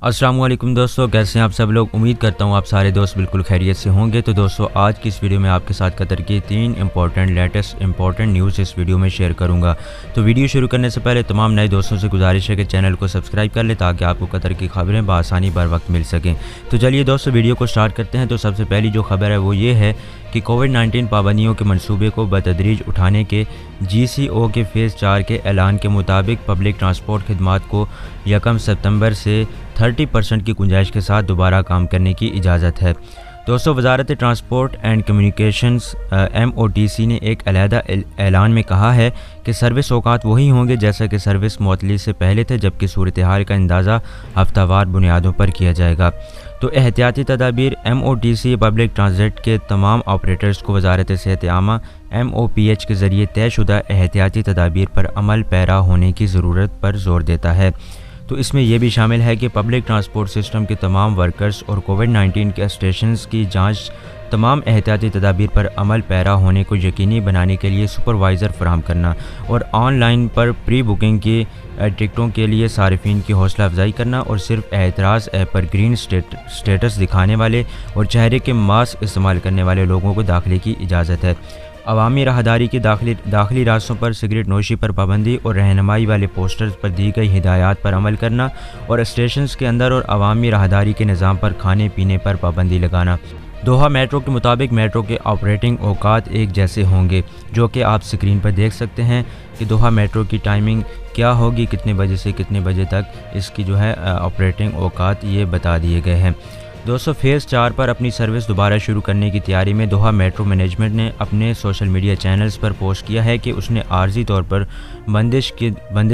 अस्सलाम वालेकुम दोस्तों, कैसे हैं आप सब लोग। उम्मीद करता हूं आप सारे दोस्त बिल्कुल खैरियत से होंगे। तो दोस्तों आज की इस वीडियो में आपके साथ कतर की 3 लेटेस्ट इंपॉर्टेंट न्यूज़ इस वीडियो में शेयर करूंगा। तो वीडियो शुरू करने से पहले तमाम नए दोस्तों से गुजारिश है कि चैनल को सब्सक्राइब कर लें ताकि आपको कतर की खबरें बआसानी बर वक्त मिल सकें। तो चलिए दोस्तों वीडियो को स्टार्ट करते हैं। तो सबसे पहली जो खबर है वो ये है कि कोविड-19 पाबंदियों के मंसूबे को बतदरीज उठाने के GCO के फेज़ 4 के ऐलान के मुताबिक पब्लिक ट्रांसपोर्ट खिदमात को 1 सितंबर से 30% की गुंजाइश के साथ दोबारा काम करने की इजाज़त है। दोस्तों वजारत ट्रांसपोर्ट एंड कम्युनिकेशंस MOTC ने एक अलहदा ऐलान में कहा है कि सर्विस औकात वही होंगे जैसा कि सर्विस मुअत्तली से पहले थे, जबकि सूरत हाल का अंदाज़ा हफ्तावार बुनियादों पर किया जाएगा। तो एहतियाती तदाबीर MOTC पब्लिक ट्रांजिट के तमाम ऑपरेटर्स को वजारत सेहत आमा MOPH के ज़रिए तयशुदा एहतियाती तदाबीर पर अमल पैरा होने की ज़रूरत पर जोर देता है। तो इसमें यह भी शामिल है कि पब्लिक ट्रांसपोर्ट सिस्टम के तमाम वर्कर्स और कोविड-19 के स्टेशंस की जांच तमाम एहतियाती तदाबीर पर अमल पैरा होने को यकीनी बनाने के लिए सुपरवाइज़र फराहम करना और ऑनलाइन पर प्री बुकिंग की टिकटों के लिए सारिफिन की हौसला अफजाई करना और सिर्फ एतराज़ ऐप पर ग्रीन स्टेटस दिखाने वाले और चेहरे के मास्क इस्तेमाल करने वाले लोगों को दाखिले की इजाज़त है। अवामी राहदारी के दाखिली रास्तों पर सिगरेट नोशी पर पाबंदी और रहनुमाई वाले पोस्टर्स पर दी गई हिदायत पर अमल करना और स्टेशंस के अंदर और अवामी राहदारी के निज़ाम पर खाने पीने पर पाबंदी लगाना। दोहा मेट्रो के मुताबिक मेट्रो के ऑपरेटिंग औकात एक जैसे होंगे, जो कि आप स्क्रीन पर देख सकते हैं कि दोहा मेट्रो की टाइमिंग क्या होगी, कितने बजे से कितने बजे तक इसकी जो है ऑपरेटिंग औकात ये बता दिए गए हैं। दोस्तों फेज़ 4 पर अपनी सर्विस दोबारा शुरू करने की तैयारी में दोहा मेट्रो मैनेजमेंट ने अपने सोशल मीडिया चैनल्स पर पोस्ट किया है कि उसने आर्जी तौर पर बंदिश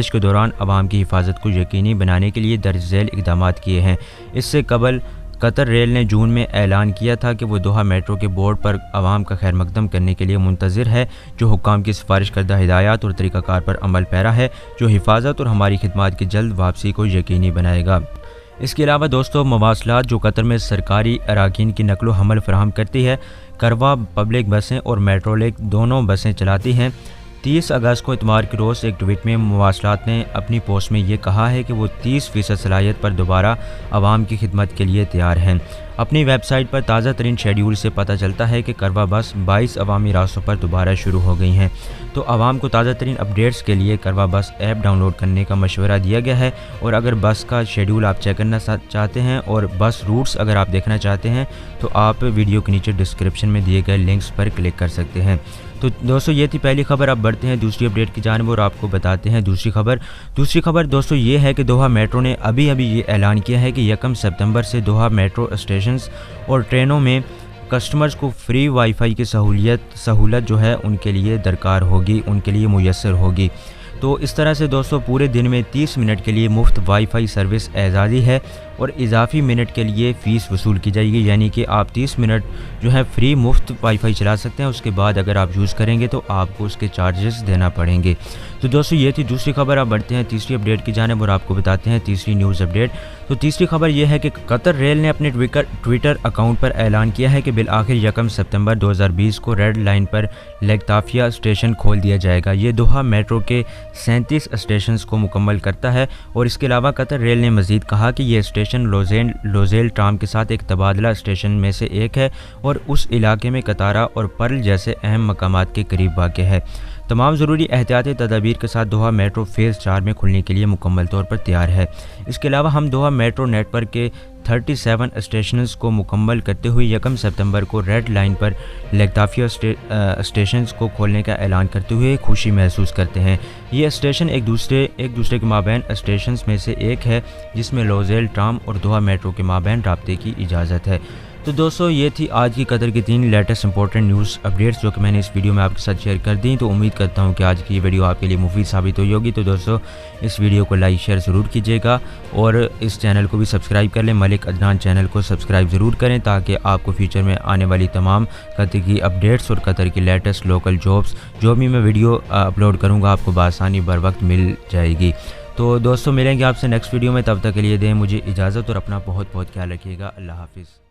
के दौरान आवाम की हिफाजत को यकीनी बनाने के लिए दर्ज झेल इक़दाम किए हैं। इससे कबल कतर रेल ने जून में ऐलान किया था कि वो दोहा मेट्रो के बोर्ड पर आवाम का खैर मकदम करने के लिए मुंतज़िर है, जो हुक्काम की सिफारिश करदा हिदायत और तरीक़ाकार पर अमल पैरा है, जो हिफाजत और हमारी खिदमात की जल्द वापसी को यकीनी बनाएगा। इसके अलावा दोस्तों मवासलात जो कतर में सरकारी अराकीन की नकलो हमल फराहम करती है, करवा पब्लिक बसें और मेट्रोलिंक दोनों बसें चलाती हैं। 30 अगस्त को इतवार के रोज़ एक ट्वीट में मवासलात ने अपनी पोस्ट में ये कहा है कि वो 30% सलाहियत पर दोबारा आवाम की खिदमत के लिए तैयार हैं। अपनी वेबसाइट पर ताज़ा तरीन शेड्यूल से पता चलता है कि करवा बस 22 अवामी रास्तों पर दोबारा शुरू हो गई हैं। तो आवाम को ताज़ा तरीन अपडेट्स के लिए करवा बस ऐप डाउनलोड करने का मशवरा दिया गया है। और अगर बस का शेड्यूल आप चेक करना चाहते हैं और बस रूट्स अगर आप देखना चाहते हैं तो आप वीडियो के नीचे डिस्क्रिप्शन में दिए गए लिंक्स पर क्लिक कर सकते हैं। तो दोस्तों ये थी पहली खबर। अब बढ़ते हैं दूसरी अपडेट की जानिब और आपको बताते हैं दूसरी खबर दोस्तों ये है कि दोहा मेट्रो ने अभी ये ऐलान किया है कि 1 सितंबर से दोहा मेट्रो स्टेशंस और ट्रेनों में कस्टमर्स को फ्री वाईफाई की सहूलत जो है उनके लिए दरकार होगी, उनके लिए मुयस्सर होगी। तो इस तरह से दोस्तों पूरे दिन में 30 मिनट के लिए मुफ्त वाईफाई सर्विस एजाज़ी है और इजाफी मिनट के लिए फ़ीस वसूल की जाएगी, यानी कि आप 30 मिनट जो है फ्री मुफ्त वाईफाई चला सकते हैं। उसके बाद अगर आप यूज़ करेंगे तो आपको उसके चार्जेस देना पड़ेंगे। तो दोस्तों ये थी दूसरी खबर। आप बढ़ते हैं तीसरी अपडेट की जानिब और आपको बताते हैं तीसरी न्यूज़ अपडेट। तो तीसरी खबर यह है कि कतर रेल ने अपने ट्विटर अकाउंट पर ऐलान किया है कि बिलआखिर 1 सितंबर 2020 को रेड लाइन पर लेगताफिया स्टेशन खोल दिया जाएगा। ये दोहा मेट्रो के 37 स्टेशन को मुकम्मल करता है। और इसके अलावा कतर रेल ने मज़ीद कहा कि यह स्टेशन लोजेल ट्राम के साथ एक तबादला स्टेशन में से एक है और उस इलाके में कतारा और पर्ल जैसे अहम मकामात के करीब वाक़ है। तमाम ज़रूरी एहतियाती तदाबीर के साथ दोहा मेट्रो फेज़ 4 में खुलने के लिए मुकम्मल तौर पर तैयार है। इसके अलावा हम दोहा मेट्रो नेटवर्क के 37 स्टेशंस को मुकम्मल करते हुए 1 सितंबर को रेड लाइन पर लेगताफिया स्टेशंस को खोलने का ऐलान करते हुए खुशी महसूस करते हैं। ये स्टेशन एक दूसरे के माबैन स्टेशंस में से एक है जिसमें लोजेल ट्राम और दोहा मेट्रो के माबैन राब्ते की इजाज़त है। तो दोस्तों ये थी आज की कतर की 3 लेटेस्ट इंपॉर्टेंट न्यूज़ अपडेट्स जो कि मैंने इस वीडियो में आपके साथ शेयर कर दी। तो उम्मीद करता हूँ कि आज की ये वीडियो आपके लिए मुफीद साबित हुई होगी। तो दोस्तों इस वीडियो को लाइक शेयर ज़रूर कीजिएगा और इस चैनल को भी सब्सक्राइब कर लें। मलिक अदनान चैनल को सब्सक्राइब ज़रूर करें ताकि आपको फ्यूचर में आने वाली तमाम कतर की अपडेट्स और कतर की लेटेस्ट लोकल जॉब्स जो भी मैं वीडियो अपलोड करूँगा आपको बआसानी बर वक्त मिल जाएगी। तो दोस्तों मिलेंगे आपसे नेक्स्ट वीडियो में, तब तक के लिए दें मुझे इजाज़त और अपना बहुत ख्याल रखिएगा। अल्लाह हाफिज़।